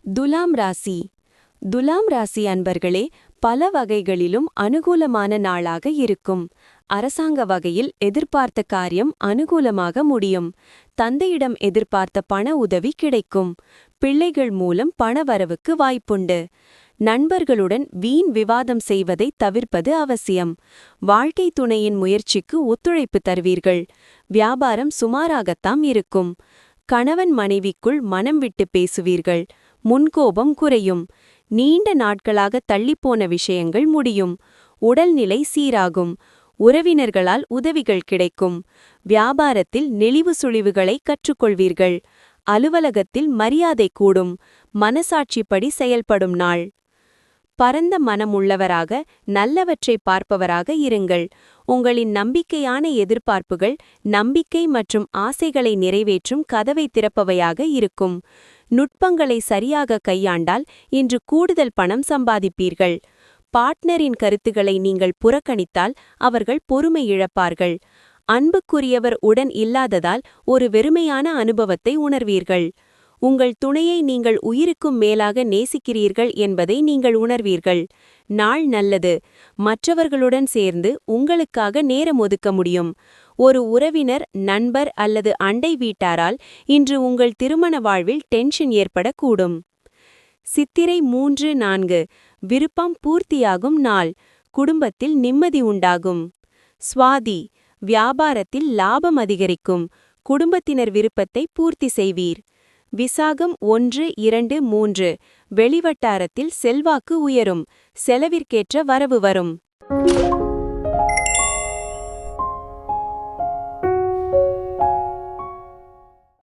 துலாம் ராசி. துலாம் ராசி அன்பர்களே, பல வகைகளிலும் அனுகூலமான நாளாக இருக்கும். அரசாங்க வகையில் எதிர்பார்த்த காரியம் அனுகூலமாக முடியும். தந்தையிடம் எதிர்பார்த்த பண உதவி கிடைக்கும். பிள்ளைகள் மூலம் பணவரவுக்கு வாய்ப்புண்டு. நண்பர்களுடன் வீண் விவாதம் செய்வதை தவிர்ப்பது அவசியம். வாழ்க்கை துணையின் முயற்சிக்கு ஒத்துழைப்பு தருவீர்கள். வியாபாரம் சுமாராகத்தாம் இருக்கும். கணவன் மனைவிக்குள் மனம் விட்டு பேசுவீர்கள். முன்கோபம் குறையும். நீண்ட நாட்களாக தள்ளிப்போன விஷயங்கள் முடியும். உடல்நிலை சீராகும். உறவினர்களால் உதவிகள் கிடைக்கும். வியாபாரத்தில் நெளிவு சுழிவுகளை கற்றுக்கொள்வீர்கள். அலுவலகத்தில் மரியாதை கூடும். மனசாட்சிப்படி செயல்படும் நாள். பரந்த மனமுள்ளவராக நல்லவற்றை பார்ப்பவராக இருங்கள். உங்களின் நம்பிக்கையான எதிர்பார்ப்புகள் நம்பிக்கை மற்றும் ஆசைகளை நிறைவேற்றும் கதவை திறப்பவையாக இருக்கும். நுட்பங்களை சரியாக கையாண்டால் இன்று கூடுதல் பணம் சம்பாதிப்பீர்கள். பார்ட்னரின் கருத்துக்களை நீங்கள் புறக்கணித்தால் அவர்கள் பொறுமை இழப்பார்கள். அன்புக்குரியவர் உடன் இல்லாததால் ஒரு வெறுமையான அனுபவத்தை உணர்வீர்கள். உங்கள் துணையை நீங்கள் உயிருக்கும் மேலாக நேசிக்கிறீர்கள் என்பதை நீங்கள் உணர்வீர்கள். நாள் நல்லது. மற்றவர்களுடன் சேர்ந்து உங்களுக்காக நேரம் ஒதுக்க முடியும். ஒரு உறவினர், நண்பர் அல்லது அண்டை வீட்டாரால் இன்று உங்கள் திருமண வாழ்வில் டென்ஷன் ஏற்படக்கூடும். சித்திரை 3-4 விருப்பம் பூர்த்தியாகும் நாள். குடும்பத்தில் நிம்மதி உண்டாகும். சுவாதி வியாபாரத்தில் லாபம் அதிகரிக்கும். குடும்பத்தினர் விருப்பத்தை பூர்த்தி செய்வீர். விசாகம் 1-2-3 வெளிவட்டாரத்தில் செல்வாக்கு உயரும். செலவிற்கேற்ற வரவு வரும்.